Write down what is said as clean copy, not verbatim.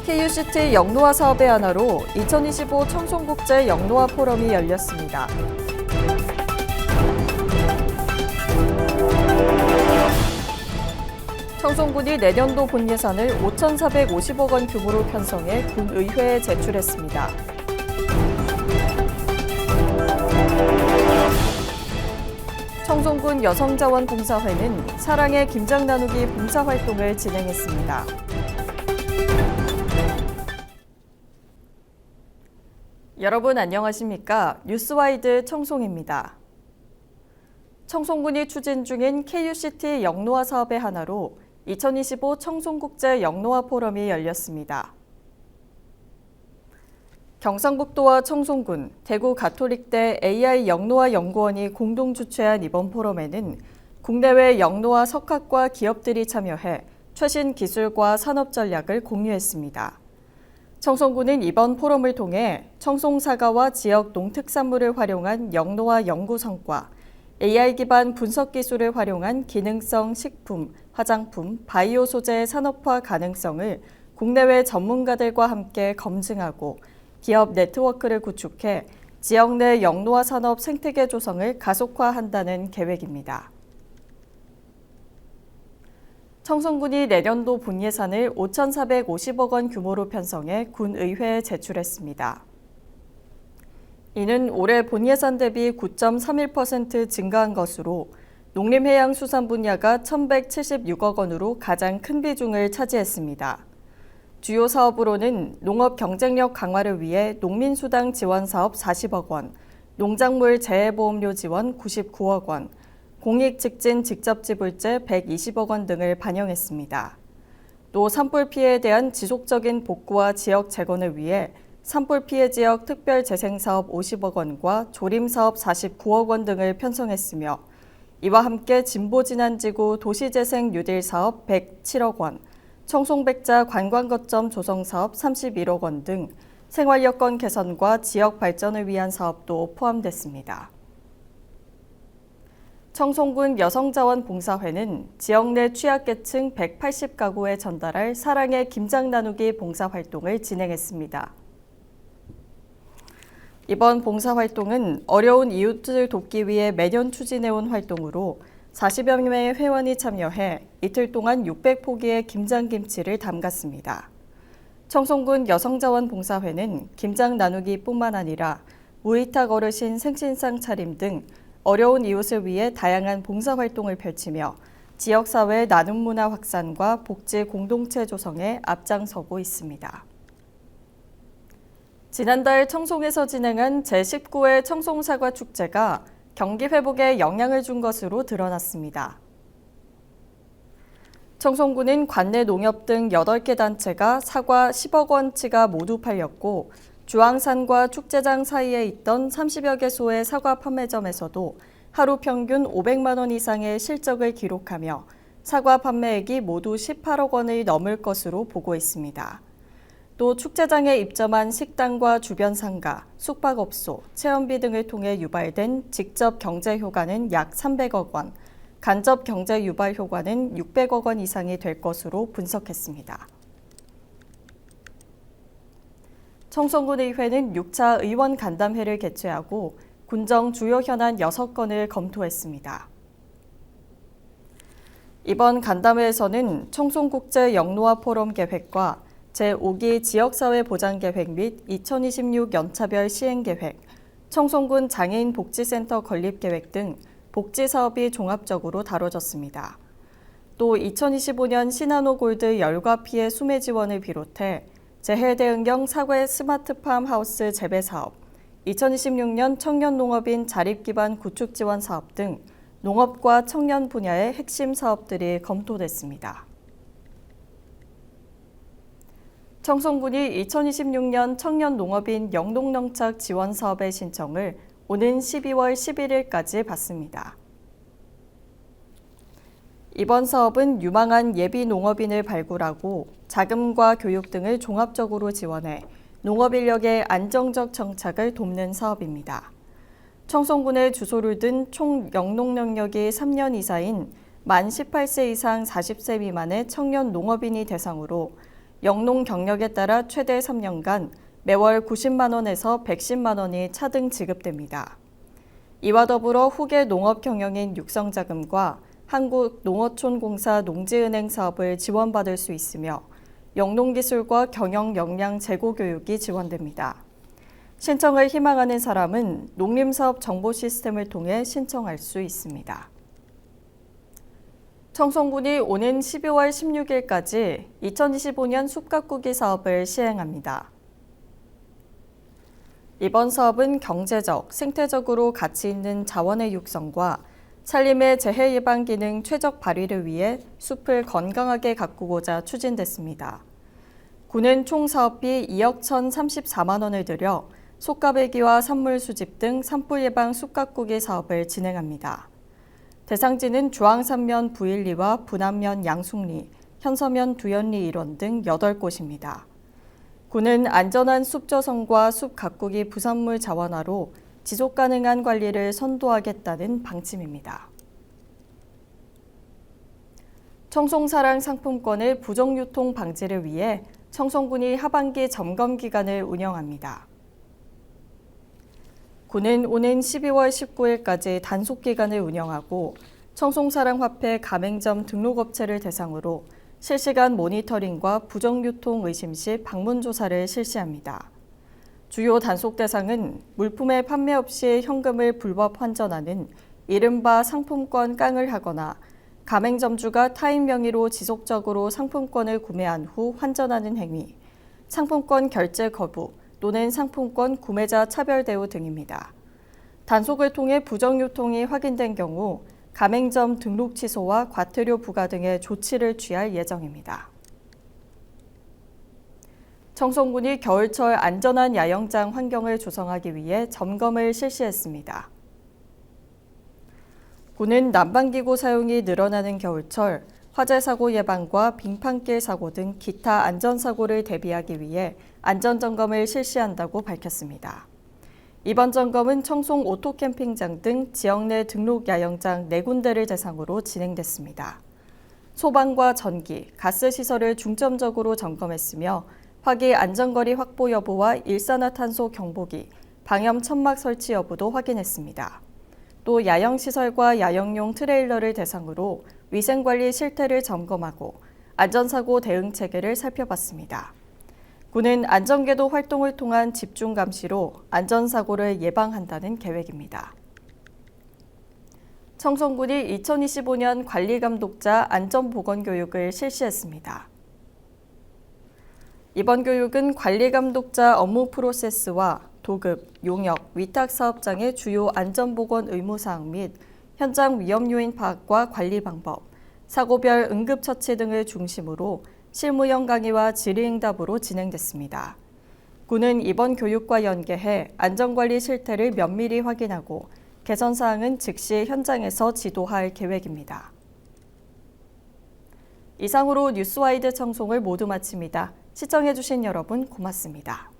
KUCT 영노화 사업의 하나로 2025 청송국제 영노화 포럼이 열렸습니다. 청송군이 내년도 본 예산을 5,450억 원 규모로 편성해 군의회에 제출했습니다. 청송군 여성자원봉사회는 사랑의 김장 나누기 봉사활동을 진행했습니다. 여러분 안녕하십니까? 뉴스와이드 청송입니다. 청송군이 추진 중인 KUCT 영노화 사업의 하나로 2025 청송국제 영노화 포럼이 열렸습니다. 경상북도와 청송군, 대구 가톨릭대 AI 영노화 연구원이 공동 주최한 이번 포럼에는 국내외 영노화 석학과 기업들이 참여해 최신 기술과 산업 전략을 공유했습니다. 청송군은 이번 포럼을 통해 청송 사과와 지역 농특산물을 활용한 영노화 연구 성과, AI 기반 분석 기술을 활용한 기능성 식품, 화장품, 바이오 소재의 산업화 가능성을 국내외 전문가들과 함께 검증하고 기업 네트워크를 구축해 지역 내 영노화 산업 생태계 조성을 가속화한다는 계획입니다. 청송군이 내년도 본 예산을 5,450억 원 규모로 편성해 군의회에 제출했습니다. 이는 올해 본 예산 대비 9.31% 증가한 것으로 농림해양수산 분야가 1,176억 원으로 가장 큰 비중을 차지했습니다. 주요 사업으로는 농업 경쟁력 강화를 위해 농민수당 지원 사업 40억 원, 농작물 재해보험료 지원 99억 원, 공익직진 직접지불제 120억 원 등을 반영했습니다. 또 산불 피해에 대한 지속적인 복구와 지역 재건을 위해 산불 피해 지역 특별재생사업 50억 원과 조림사업 49억 원 등을 편성했으며 이와 함께 진보진안지구 도시재생 뉴딜 사업 107억 원, 청송백자 관광거점 조성사업 31억 원 등 생활여건 개선과 지역 발전을 위한 사업도 포함됐습니다. 청송군 여성자원봉사회는 지역 내 취약계층 180가구에 전달할 사랑의 김장 나누기 봉사활동을 진행했습니다. 이번 봉사활동은 어려운 이웃을 돕기 위해 매년 추진해온 활동으로 40여 명의 회원이 참여해 이틀 동안 600포기의 김장김치를 담갔습니다. 청송군 여성자원봉사회는 김장 나누기뿐만 아니라 무위탁 어르신 생신상 차림 등 어려운 이웃을 위해 다양한 봉사활동을 펼치며 지역사회 나눔 문화 확산과 복지 공동체 조성에 앞장서고 있습니다. 지난달 청송에서 진행한 제19회 청송사과 축제가 경기 회복에 영향을 준 것으로 드러났습니다. 청송군은 관내 농협 등 8개 단체가 사과 10억 원치가 모두 팔렸고 주황산과 축제장 사이에 있던 30여 개소의 사과 판매점에서도 하루 평균 500만 원 이상의 실적을 기록하며 사과 판매액이 모두 18억 원을 넘을 것으로 보고 있습니다. 또 축제장에 입점한 식당과 주변 상가, 숙박업소, 체험비 등을 통해 유발된 직접 경제 효과는 약 300억 원, 간접 경제 유발 효과는 600억 원 이상이 될 것으로 분석했습니다. 청송군의회는 6차 의원 간담회를 개최하고 군정 주요 현안 6건을 검토했습니다. 이번 간담회에서는 청송국제 영노화 포럼 계획과 제5기 지역사회 보장계획 및 2026 연차별 시행계획, 청송군 장애인 복지센터 건립계획 등 복지사업이 종합적으로 다뤄졌습니다. 또 2025년 시나노 골드 열과 피해 수매 지원을 비롯해 재해 대응형 사회 스마트팜 하우스 재배 사업, 2026년 청년 농업인 자립 기반 구축 지원 사업 등 농업과 청년 분야의 핵심 사업들이 검토됐습니다. 청송군이 2026년 청년 농업인 영농농착 지원 사업의 신청을 오는 12월 11일까지 받습니다. 이번 사업은 유망한 예비 농업인을 발굴하고 자금과 교육 등을 종합적으로 지원해 농업 인력의 안정적 정착을 돕는 사업입니다. 청송군에 주소를 둔 총 영농 능력이 3년 이사인 만 18세 이상 40세 미만의 청년 농업인이 대상으로 영농 경력에 따라 최대 3년간 매월 90만 원에서 110만 원이 차등 지급됩니다. 이와 더불어 후계 농업 경영인 육성자금과 한국농어촌공사 농지은행 사업을 지원받을 수 있으며 영농기술과 경영 역량 제고 교육이 지원됩니다. 신청을 희망하는 사람은 농림사업 정보 시스템을 통해 신청할 수 있습니다. 청송군이 오는 12월 16일까지 2025년 숲가꾸기 사업을 시행합니다. 이번 사업은 경제적, 생태적으로 가치 있는 자원의 육성과 산림의 재해 예방 기능 최적 발휘를 위해 숲을 건강하게 가꾸고자 추진됐습니다. 군은 총 사업비 2억 1,034만 원을 들여 속가배기와 산물 수집 등 산불 예방 숲 가꾸기 사업을 진행합니다. 대상지는 주황산면 부일리와 분안면 양숙리, 현서면 두연리 일원 등 8곳입니다. 군은 안전한 숲 조성과 숲 가꾸기 부산물 자원화로 지속 가능한 관리를 선도하겠다는 방침입니다. 청송사랑 상품권의 부정 유통 방지를 위해 청송군이 하반기 점검 기간을 운영합니다. 군은 오는 12월 19일까지 단속 기간을 운영하고 청송사랑 화폐 가맹점 등록업체를 대상으로 실시간 모니터링과 부정유통 의심 시 방문 조사를 실시합니다. 주요 단속 대상은 물품의 판매 없이 현금을 불법 환전하는 이른바 상품권 깡을 하거나 가맹점주가 타인 명의로 지속적으로 상품권을 구매한 후 환전하는 행위, 상품권 결제 거부 또는 상품권 구매자 차별 대우 등입니다. 단속을 통해 부정유통이 확인된 경우 가맹점 등록 취소와 과태료 부과 등의 조치를 취할 예정입니다. 청송군이 겨울철 안전한 야영장 환경을 조성하기 위해 점검을 실시했습니다. 군은 난방기구 사용이 늘어나는 겨울철 화재 사고 예방과 빙판길 사고 등 기타 안전사고를 대비하기 위해 안전점검을 실시한다고 밝혔습니다. 이번 점검은 청송 오토캠핑장 등 지역 내 등록 야영장 4군데를 대상으로 진행됐습니다. 소방과 전기, 가스 시설을 중점적으로 점검했으며 화기 안전거리 확보 여부와 일산화탄소 경보기, 방염 천막 설치 여부도 확인했습니다. 또 야영시설과 야영용 트레일러를 대상으로 위생관리 실태를 점검하고 안전사고 대응 체계를 살펴봤습니다. 군은 안전궤도 활동을 통한 집중 감시로 안전사고를 예방한다는 계획입니다. 청송군이 2025년 관리감독자 안전보건교육을 실시했습니다. 이번 교육은 관리감독자 업무 프로세스와 도급, 용역, 위탁사업장의 주요 안전보건 의무사항 및 현장 위험 요인 파악과 관리 방법, 사고별 응급처치 등을 중심으로 실무형 강의와 질의응답으로 진행됐습니다. 군은 이번 교육과 연계해 안전관리 실태를 면밀히 확인하고 개선사항은 즉시 현장에서 지도할 계획입니다. 이상으로 뉴스와이드 청송을 모두 마칩니다. 시청해주신 여러분 고맙습니다.